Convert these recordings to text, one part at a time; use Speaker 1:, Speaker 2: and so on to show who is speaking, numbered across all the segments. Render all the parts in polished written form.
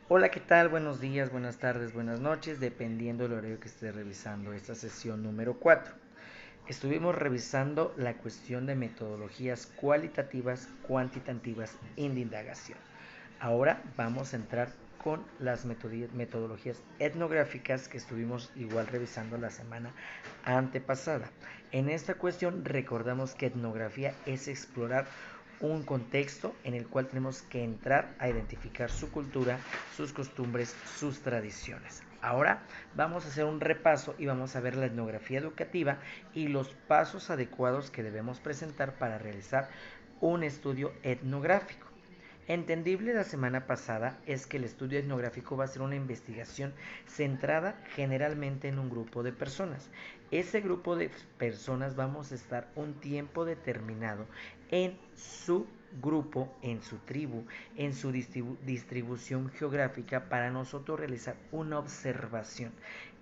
Speaker 1: Hola, ¿qué tal? Buenos días, buenas tardes, buenas noches, dependiendo del horario que esté revisando esta sesión número 4. Estuvimos revisando la cuestión de metodologías cualitativas, cuantitativas y de indagación. Ahora vamos a entrar con las metodologías etnográficas que estuvimos igual revisando la semana antepasada. En esta cuestión recordamos que etnografía es explorar un contexto en el cual tenemos que entrar a identificar su cultura, sus costumbres, sus tradiciones. Ahora vamos a hacer un repaso y vamos a ver la etnografía educativa y los pasos adecuados que debemos presentar para realizar un estudio etnográfico. Entendible la semana pasada es que el estudio etnográfico va a ser una investigación centrada generalmente en un grupo de personas. Ese grupo de personas vamos a estar un tiempo determinado en su grupo, en su tribu, en su distribución geográfica para nosotros realizar una observación.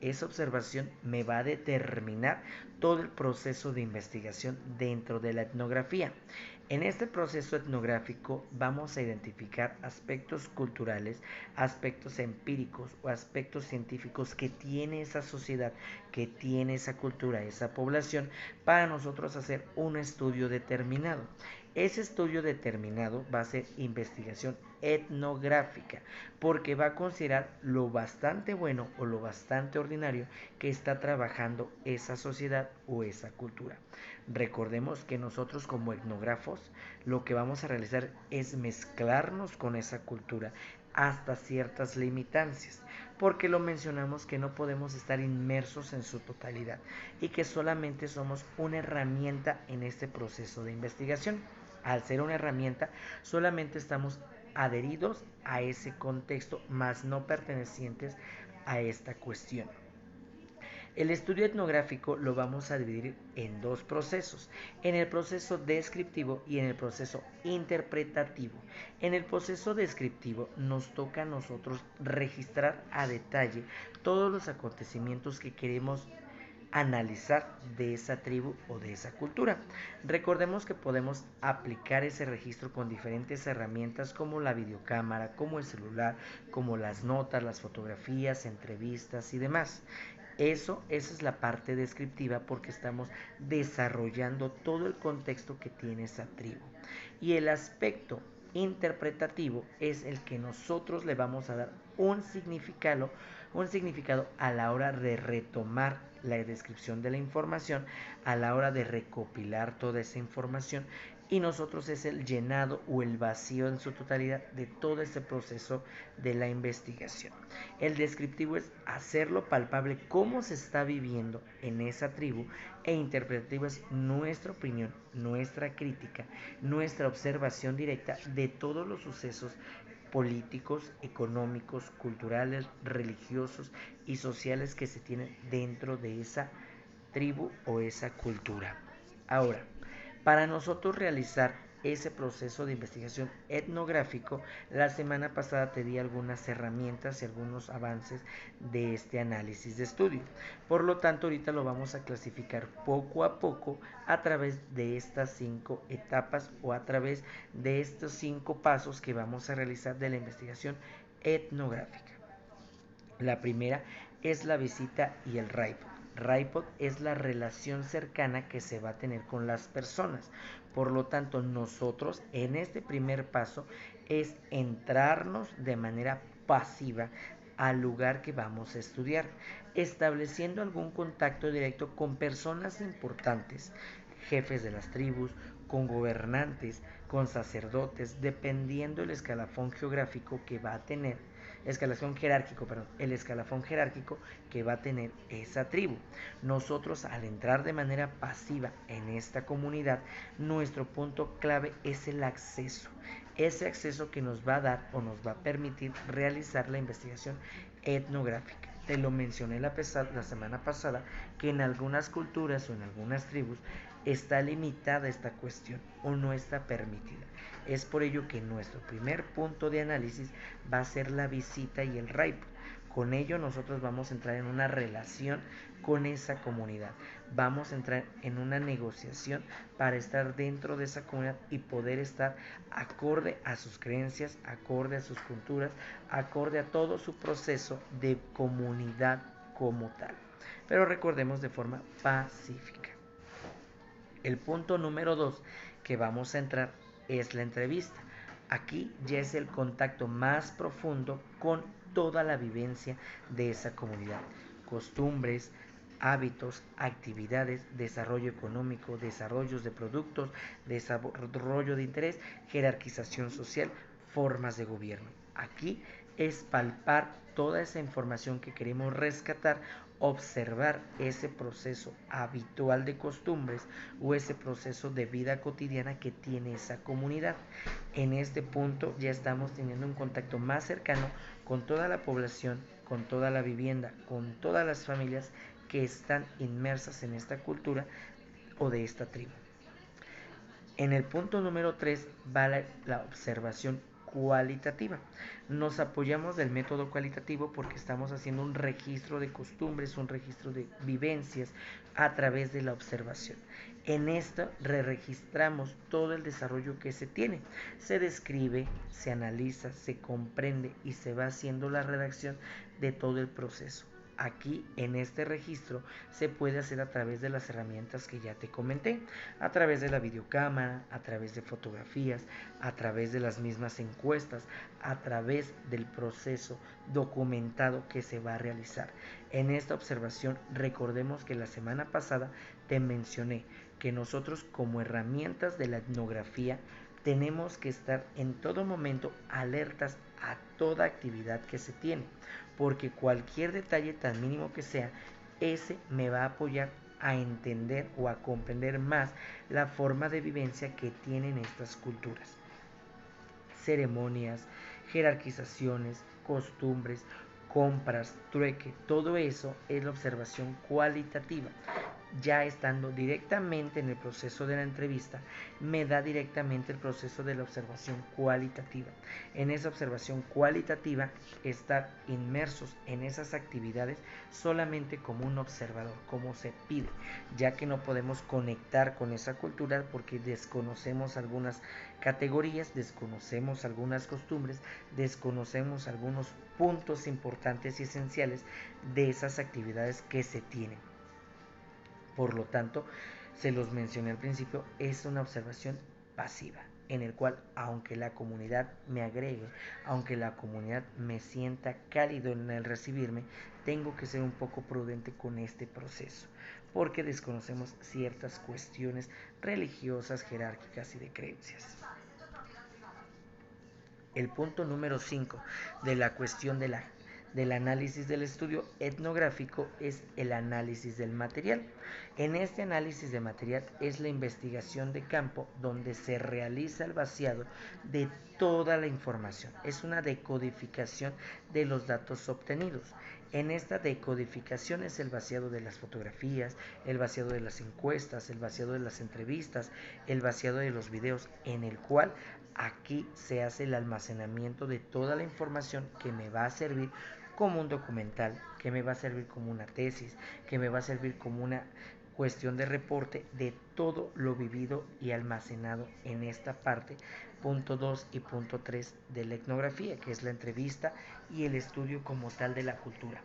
Speaker 1: Esa observación me va a determinar todo el proceso de investigación dentro de la etnografía. En este proceso etnográfico vamos a identificar aspectos culturales, aspectos empíricos o aspectos científicos que tiene esa sociedad, que tiene esa cultura, esa población, para nosotros hacer un estudio determinado. Ese estudio determinado va a ser investigación etnográfica, porque va a considerar lo bastante bueno o lo bastante ordinario que está trabajando esa sociedad o esa cultura. Recordemos que nosotros como etnógrafos lo que vamos a realizar es mezclarnos con esa cultura hasta ciertas limitancias, porque lo mencionamos que no podemos estar inmersos en su totalidad y que solamente somos una herramienta en este proceso de investigación. Al ser una herramienta, solamente estamos adheridos a ese contexto, más no pertenecientes a esta cuestión. El estudio etnográfico lo vamos a dividir en dos procesos, en el proceso descriptivo y en el proceso interpretativo. En el proceso descriptivo nos toca a nosotros registrar a detalle todos los acontecimientos que queremos analizar de esa tribu o de esa cultura. Recordemos que podemos aplicar ese registro con diferentes herramientas como la videocámara, como el celular, como las notas, las fotografías, entrevistas y demás. Esa es la parte descriptiva porque estamos desarrollando todo el contexto que tiene esa tribu. Y el aspecto interpretativo es el que nosotros le vamos a dar un significado a la hora de retomar la descripción de la información, a la hora de recopilar toda esa información y nosotros es el llenado o el vacío en su totalidad de todo ese proceso de la investigación. El descriptivo es hacerlo palpable cómo se está viviendo en esa tribu e interpretativo es nuestra opinión, nuestra crítica, nuestra observación directa de todos los sucesos políticos, económicos, culturales, religiosos y sociales que se tienen dentro de esa tribu o esa cultura. Ahora, para nosotros realizar ese proceso de investigación etnográfico, la semana pasada te di algunas herramientas y algunos avances de este análisis de estudio. Por lo tanto, ahorita lo vamos a clasificar poco a poco a través de estas 5 etapas o a través de estos 5 pasos que vamos a realizar de la investigación etnográfica. La primera es la visita y el RIPOD. RIPOD es la relación cercana que se va a tener con las personas. Por lo tanto, nosotros en este primer paso es entrarnos de manera pasiva al lugar que vamos a estudiar, estableciendo algún contacto directo con personas importantes, jefes de las tribus, con gobernantes, con sacerdotes, dependiendo el escalafón geográfico que va a tener escalafón jerárquico, perdón, el escalafón jerárquico que va a tener esa tribu. Nosotros al entrar de manera pasiva en esta comunidad, nuestro punto clave es el acceso. Ese acceso que nos va a dar o nos va a permitir realizar la investigación etnográfica. Te lo mencioné la semana pasada que en algunas culturas o en algunas tribus está limitada esta cuestión o no está permitida. Es por ello que nuestro primer punto de análisis va a ser la visita y el RIPE. Con ello nosotros vamos a entrar en una relación con esa comunidad. Vamos a entrar en una negociación para estar dentro de esa comunidad y poder estar acorde a sus creencias, acorde a sus culturas, acorde a todo su proceso de comunidad como tal. Pero recordemos de forma pacífica. El punto número 2 que vamos a entrar es la entrevista. Aquí ya es el contacto más profundo con toda la vivencia de esa comunidad. Costumbres, hábitos, actividades, desarrollo económico, desarrollos de productos, desarrollo de interés, jerarquización social, formas de gobierno. Aquí es palpar toda esa información que queremos rescatar, observar ese proceso habitual de costumbres o ese proceso de vida cotidiana que tiene esa comunidad. En este punto ya estamos teniendo un contacto más cercano con toda la población, con toda la vivienda, con todas las familias que están inmersas en esta cultura o de esta tribu. En el punto número 3 va la observación cualitativa. Nos apoyamos del método cualitativo porque estamos haciendo un registro de costumbres, un registro de vivencias a través de la observación. En esto registramos todo el desarrollo que se tiene. Se describe, se analiza, se comprende y se va haciendo la redacción de todo el proceso. Aquí en este registro se puede hacer a través de las herramientas que ya te comenté, a través de la videocámara, a través de fotografías, a través de las mismas encuestas, a través del proceso documentado que se va a realizar. En esta observación recordemos que la semana pasada te mencioné que nosotros como herramientas de la etnografía tenemos que estar en todo momento alertas a toda actividad que se tiene, porque cualquier detalle tan mínimo que sea, ese me va a apoyar a entender o a comprender más la forma de vivencia que tienen estas culturas. Ceremonias, jerarquizaciones, costumbres, compras, trueque, todo eso es la observación cualitativa. Ya estando directamente en el proceso de la entrevista, me da directamente el proceso de la observación cualitativa. En esa observación cualitativa, estar inmersos en esas actividades solamente como un observador, como se pide, ya que no podemos conectar con esa cultura porque desconocemos algunas categorías, desconocemos algunas costumbres, desconocemos algunos puntos importantes y esenciales de esas actividades que se tienen. Por lo tanto, se los mencioné al principio, es una observación pasiva, en el cual aunque la comunidad me agregue, aunque la comunidad me sienta cálido en el recibirme, tengo que ser un poco prudente con este proceso, porque desconocemos ciertas cuestiones religiosas, jerárquicas y de creencias. El punto número 5 de la cuestión del análisis del estudio etnográfico es el análisis del material. En este análisis de material es la investigación de campo donde se realiza el vaciado de toda la información. Es una decodificación de los datos obtenidos. En esta decodificación es el vaciado de las fotografías, el vaciado de las encuestas, el vaciado de las entrevistas, el vaciado de los videos, en el cual aquí se hace el almacenamiento de toda la información que me va a servir como un documental, que me va a servir como una tesis, que me va a servir como una cuestión de reporte de todo lo vivido y almacenado en esta parte, punto 2 y punto 3 de la etnografía, que es la entrevista y el estudio como tal de la cultura.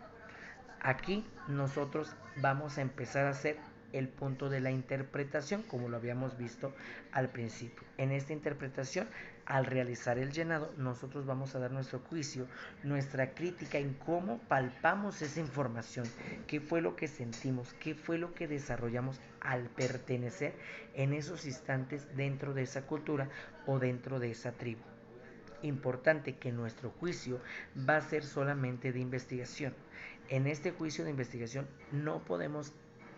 Speaker 1: Aquí nosotros vamos a empezar a hacer el punto de la interpretación, como lo habíamos visto al principio. En esta interpretación, al realizar el llenado, nosotros vamos a dar nuestro juicio, nuestra crítica en cómo palpamos esa información, qué fue lo que sentimos, qué fue lo que desarrollamos al pertenecer en esos instantes dentro de esa cultura o dentro de esa tribu. Importante que nuestro juicio va a ser solamente de investigación. En este juicio de investigación no podemos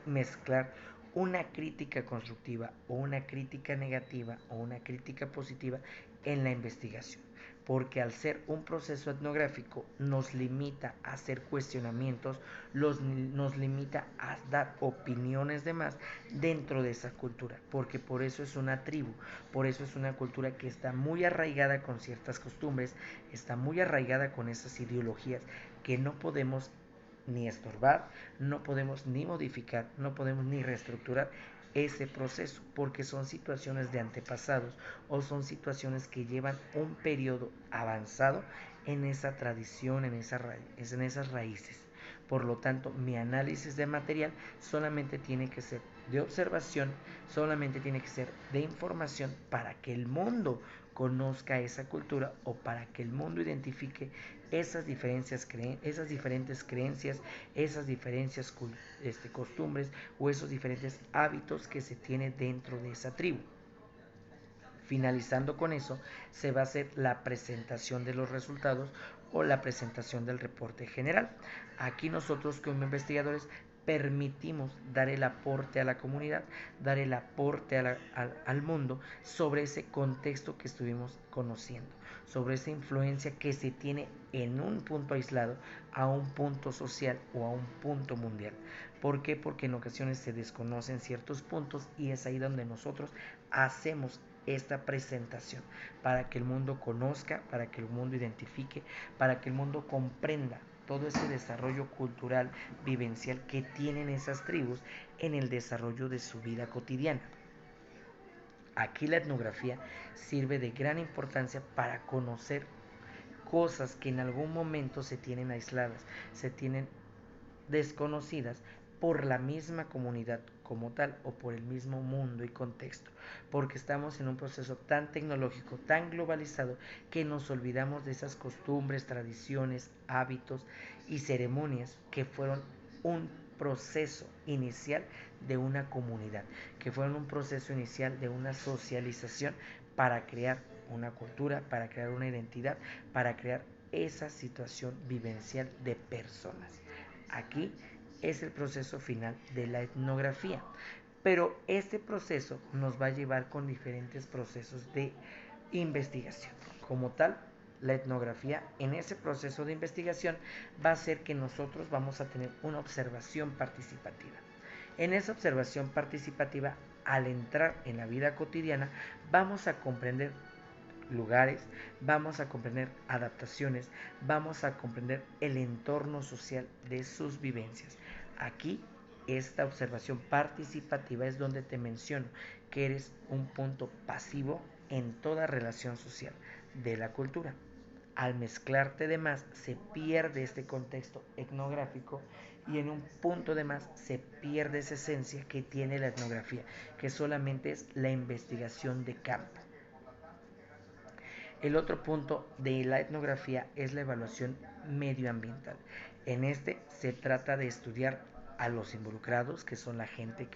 Speaker 1: mezclar una crítica constructiva o una crítica negativa o una crítica positiva en la investigación, porque al ser un proceso etnográfico nos limita a hacer cuestionamientos, nos limita a dar opiniones de más dentro de esa cultura, porque por eso es una tribu, por eso es una cultura que está muy arraigada con ciertas costumbres, está muy arraigada con esas ideologías que no podemos ni estorbar, no podemos ni modificar, no podemos ni reestructurar ese proceso, porque son situaciones de antepasados o son situaciones que llevan un periodo avanzado en esa tradición, en esas raíces. Por lo tanto, mi análisis de material solamente tiene que ser de observación, solamente tiene que ser de información para que el mundo conozca esa cultura o para que el mundo identifique esas diferentes creencias, esas diferentes costumbres o esos diferentes hábitos que se tiene dentro de esa tribu. Finalizando con eso, se va a hacer la presentación de los resultados o la presentación del reporte general. Aquí nosotros como investigadores permitimos dar el aporte a la comunidad, dar el aporte al mundo sobre ese contexto que estuvimos conociendo, sobre esa influencia que se tiene en un punto aislado a un punto social o a un punto mundial. ¿Por qué? Porque en ocasiones se desconocen ciertos puntos y es ahí donde nosotros hacemos esta presentación para que el mundo conozca, para que el mundo identifique, para que el mundo comprenda todo ese desarrollo cultural, vivencial que tienen esas tribus en el desarrollo de su vida cotidiana. Aquí la etnografía sirve de gran importancia para conocer cosas que en algún momento se tienen aisladas, se tienen desconocidas por la misma comunidad como tal o por el mismo mundo y contexto, porque estamos en un proceso tan tecnológico, tan globalizado, que nos olvidamos de esas costumbres, tradiciones, hábitos y ceremonias que fueron un proceso inicial de una comunidad, que fueron un proceso inicial de una socialización para crear una cultura, para crear una identidad, para crear esa situación vivencial de personas. Aquí es el proceso final de la etnografía. Pero este proceso nos va a llevar con diferentes procesos de investigación. Como tal, la etnografía en ese proceso de investigación va a hacer que nosotros vamos a tener una observación participativa. En esa observación participativa, al entrar en la vida cotidiana, vamos a comprender lugares, vamos a comprender adaptaciones, vamos a comprender el entorno social de sus vivencias. Aquí, esta observación participativa es donde te menciono que eres un punto pasivo en toda relación social de la cultura. Al mezclarte de más se pierde este contexto etnográfico y en un punto de más se pierde esa esencia que tiene la etnografía, que solamente es la investigación de campo. El otro punto de la etnografía es la evaluación medioambiental. En este se trata de estudiar a los involucrados, que son la gente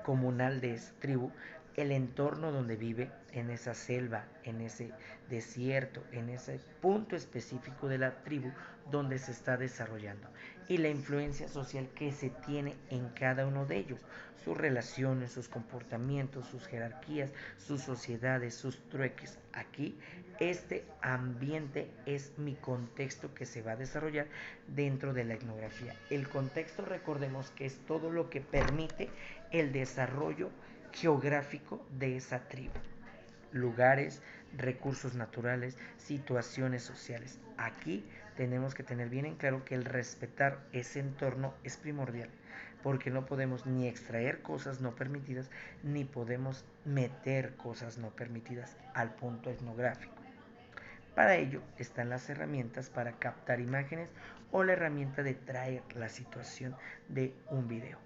Speaker 1: comunal de esa tribu, el entorno donde vive, en esa selva, en ese desierto, en ese punto específico de la tribu donde se está desarrollando y la influencia social que se tiene en cada uno de ellos, sus relaciones, sus comportamientos, sus jerarquías, sus sociedades, sus trueques. Aquí este ambiente es mi contexto que se va a desarrollar dentro de la etnografía. El contexto, recordemos que es todo lo que permite el desarrollo geográfico de esa tribu. Lugares, recursos naturales, situaciones sociales. Aquí tenemos que tener bien en claro que el respetar ese entorno es primordial, porque no podemos ni extraer cosas no permitidas, ni podemos meter cosas no permitidas al punto etnográfico. Para ello están las herramientas para captar imágenes o la herramienta de traer la situación de un video.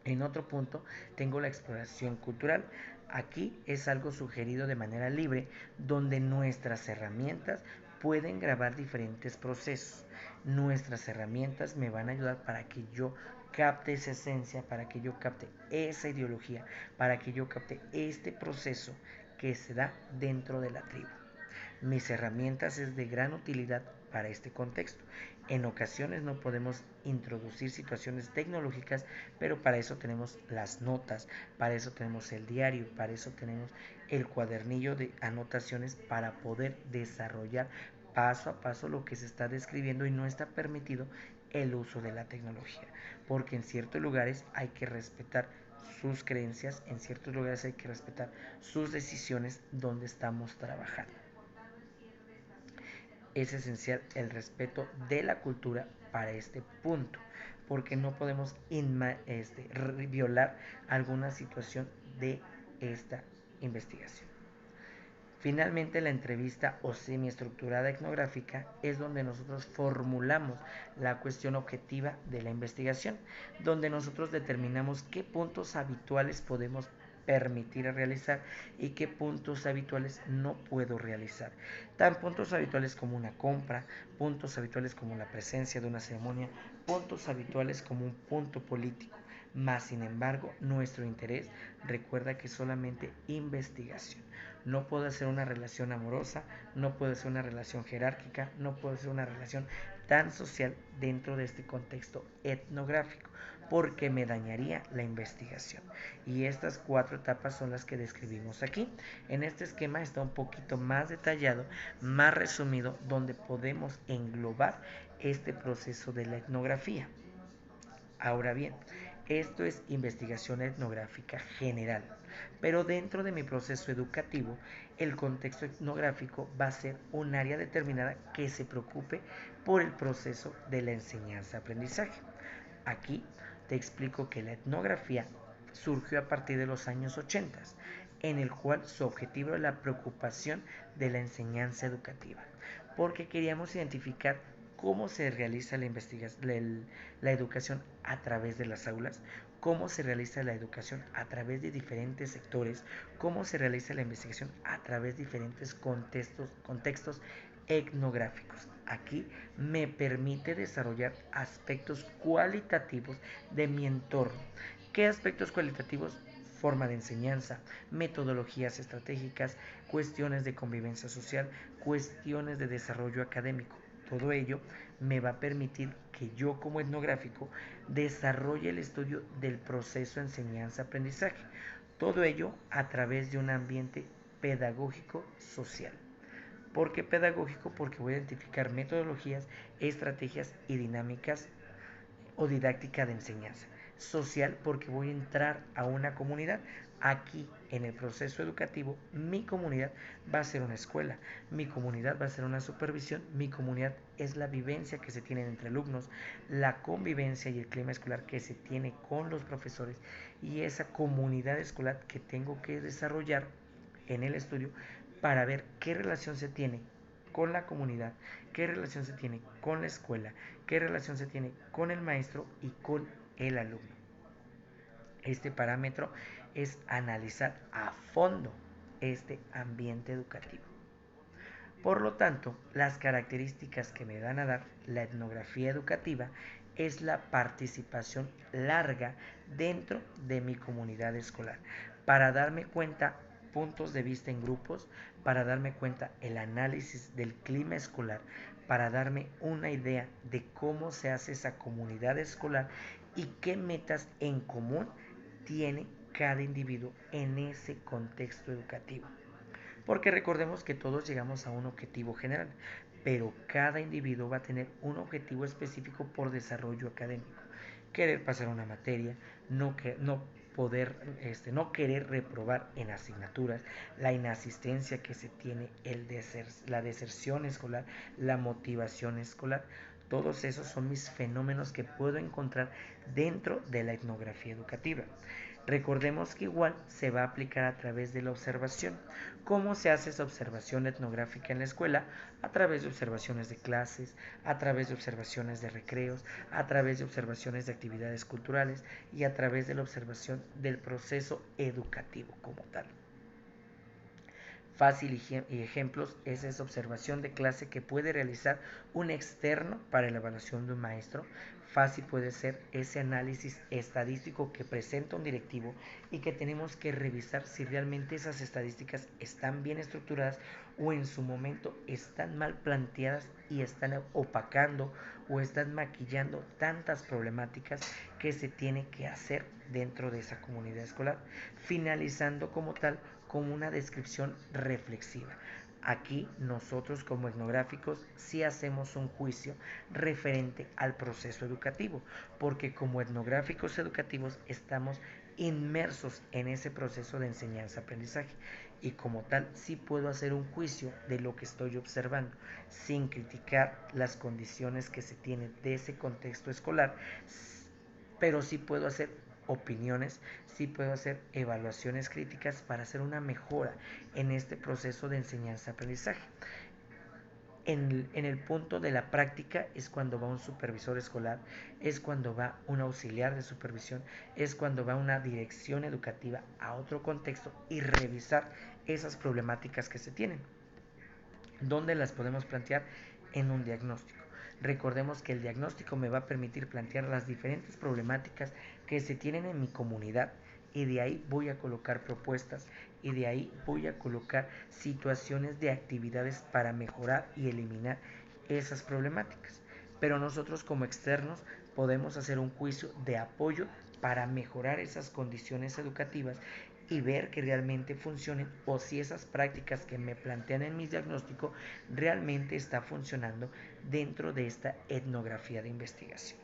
Speaker 1: En otro punto tengo la exploración cultural. Aquí es algo sugerido de manera libre, donde nuestras herramientas pueden grabar diferentes procesos. Nuestras herramientas me van a ayudar para que yo capte esa esencia, para que yo capte esa ideología, para que yo capte este proceso que se da dentro de la tribu. Mis herramientas es de gran utilidad para este contexto. En ocasiones no podemos introducir situaciones tecnológicas, pero para eso tenemos las notas, para eso tenemos el diario, para eso tenemos el cuadernillo de anotaciones para poder desarrollar paso a paso lo que se está describiendo y no está permitido el uso de la tecnología, porque en ciertos lugares hay que respetar sus creencias, en ciertos lugares hay que respetar sus decisiones donde estamos trabajando. Es esencial el respeto de la cultura para este punto, porque no podemos violar alguna situación de esta investigación. Finalmente, la entrevista o semiestructurada etnográfica es donde nosotros formulamos la cuestión objetiva de la investigación, donde nosotros determinamos qué puntos habituales podemos permitir realizar y qué puntos habituales no puedo realizar. Tan puntos habituales como una compra, puntos habituales como la presencia de una ceremonia, puntos habituales como un punto político. Más sin embargo, nuestro interés recuerda que es solamente investigación. No puedo hacer una relación amorosa, no puedo hacer una relación jerárquica, no puedo hacer una relación tan social dentro de este contexto etnográfico, porque me dañaría la investigación. Y estas 4 etapas son las que describimos aquí. En este esquema está un poquito más detallado, más resumido, donde podemos englobar este proceso de la etnografía. Ahora bien, esto es investigación etnográfica general, pero dentro de mi proceso educativo, el contexto etnográfico va a ser un área determinada que se preocupe por el proceso de la enseñanza-aprendizaje. Aquí te explico que la etnografía surgió a partir de los años 80, en el cual su objetivo era la preocupación de la enseñanza educativa, porque queríamos identificar cómo se realiza la educación a través de las aulas, cómo se realiza la educación a través de diferentes sectores, cómo se realiza la investigación a través de diferentes contextos etnográficos. Aquí me permite desarrollar aspectos cualitativos de mi entorno. ¿Qué aspectos cualitativos? Forma de enseñanza, metodologías estratégicas, cuestiones de convivencia social, cuestiones de desarrollo académico. Todo ello me va a permitir que yo como etnográfico desarrolle el estudio del proceso enseñanza-aprendizaje. Todo ello a través de un ambiente pedagógico social. ¿Por qué pedagógico? Porque voy a identificar metodologías, estrategias y dinámicas o didáctica de enseñanza. Social, porque voy a entrar a una comunidad. Aquí, en el proceso educativo, mi comunidad va a ser una escuela, mi comunidad va a ser una supervisión, mi comunidad es la vivencia que se tiene entre alumnos, la convivencia y el clima escolar que se tiene con los profesores y esa comunidad escolar que tengo que desarrollar en el estudio para ver qué relación se tiene con la comunidad, qué relación se tiene con la escuela, qué relación se tiene con el maestro y con el alumno. Este parámetro es analizar a fondo este ambiente educativo. Por lo tanto, las características que me van a dar la etnografía educativa es la participación larga dentro de mi comunidad escolar, para darme cuenta puntos de vista en grupos, para darme cuenta el análisis del clima escolar, para darme una idea de cómo se hace esa comunidad escolar y qué metas en común tiene cada individuo en ese contexto educativo. Porque recordemos que todos llegamos a un objetivo general, pero cada individuo va a tener un objetivo específico por desarrollo académico. Querer pasar una materia, no poder, no querer reprobar en asignaturas, la inasistencia que se tiene, la deserción escolar, la motivación escolar. Todos esos son mis fenómenos que puedo encontrar dentro de la etnografía educativa. Recordemos que igual se va a aplicar a través de la observación. ¿Cómo se hace esa observación etnográfica en la escuela? A través de observaciones de clases, a través de observaciones de recreos, a través de observaciones de actividades culturales y a través de la observación del proceso educativo como tal. Fácil y ejemplos es esa observación de clase que puede realizar un externo para la evaluación de un maestro. Fácil puede ser ese análisis estadístico que presenta un directivo y que tenemos que revisar si realmente esas estadísticas están bien estructuradas o en su momento están mal planteadas y están opacando o están maquillando tantas problemáticas que se tiene que hacer dentro de esa comunidad escolar, finalizando como tal como una descripción reflexiva. Aquí nosotros como etnográficos sí hacemos un juicio referente al proceso educativo, porque como etnográficos educativos estamos inmersos en ese proceso de enseñanza-aprendizaje y como tal sí puedo hacer un juicio de lo que estoy observando sin criticar las condiciones que se tienen de ese contexto escolar, pero sí puedo hacer opiniones, sí puedo hacer evaluaciones críticas para hacer una mejora en este proceso de enseñanza-aprendizaje. En el punto de la práctica es cuando va un supervisor escolar, es cuando va un auxiliar de supervisión, es cuando va una dirección educativa a otro contexto y revisar esas problemáticas que se tienen. ¿Dónde las podemos plantear? En un diagnóstico. Recordemos que el diagnóstico me va a permitir plantear las diferentes problemáticas que se tienen en mi comunidad y de ahí voy a colocar propuestas y de ahí voy a colocar situaciones de actividades para mejorar y eliminar esas problemáticas. Pero nosotros como externos podemos hacer un juicio de apoyo para mejorar esas condiciones educativas y ver que realmente funcionen o si esas prácticas que me plantean en mi diagnóstico realmente está funcionando dentro de esta etnografía de investigación.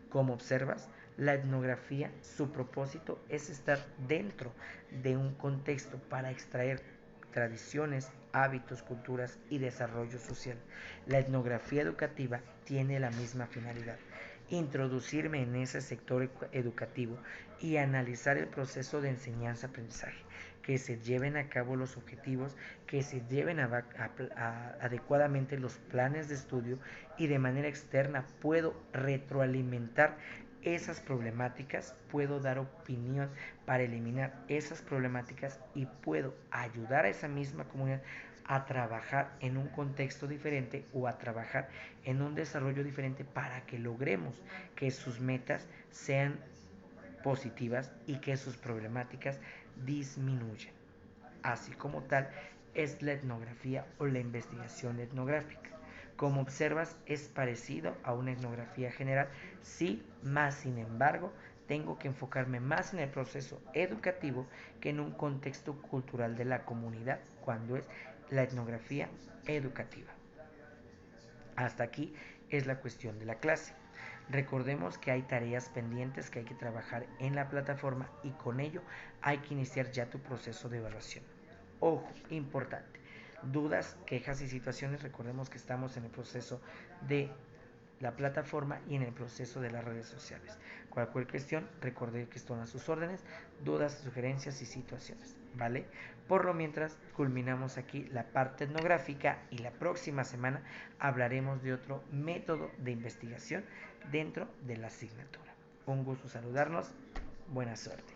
Speaker 1: Como observas, la etnografía, su propósito es estar dentro de un contexto para extraer tradiciones, hábitos, culturas y desarrollo social. La etnografía educativa tiene la misma finalidad, introducirme en ese sector educativo y analizar el proceso de enseñanza-aprendizaje, que se lleven a cabo los objetivos, que se lleven adecuadamente los planes de estudio y de manera externa puedo retroalimentar esas problemáticas, puedo dar opinión para eliminar esas problemáticas y puedo ayudar a esa misma comunidad a trabajar en un contexto diferente o a trabajar en un desarrollo diferente para que logremos que sus metas sean positivas y que sus problemáticas disminuyan. Así como tal es la etnografía o la investigación etnográfica. Como observas, es parecido a una etnografía general, sí, más sin embargo, tengo que enfocarme más en el proceso educativo que en un contexto cultural de la comunidad cuando es la etnografía educativa. Hasta aquí es la cuestión de la clase. Recordemos que hay tareas pendientes que hay que trabajar en la plataforma y con ello hay que iniciar ya tu proceso de evaluación. Ojo, importante. Dudas, quejas y situaciones, recordemos que estamos en el proceso de la plataforma y en el proceso de las redes sociales. Cualquier cuestión, recordé que están a sus órdenes, dudas, sugerencias y situaciones, ¿vale? Por lo mientras, culminamos aquí la parte etnográfica y la próxima semana hablaremos de otro método de investigación dentro de la asignatura. Un gusto saludarnos, buena suerte.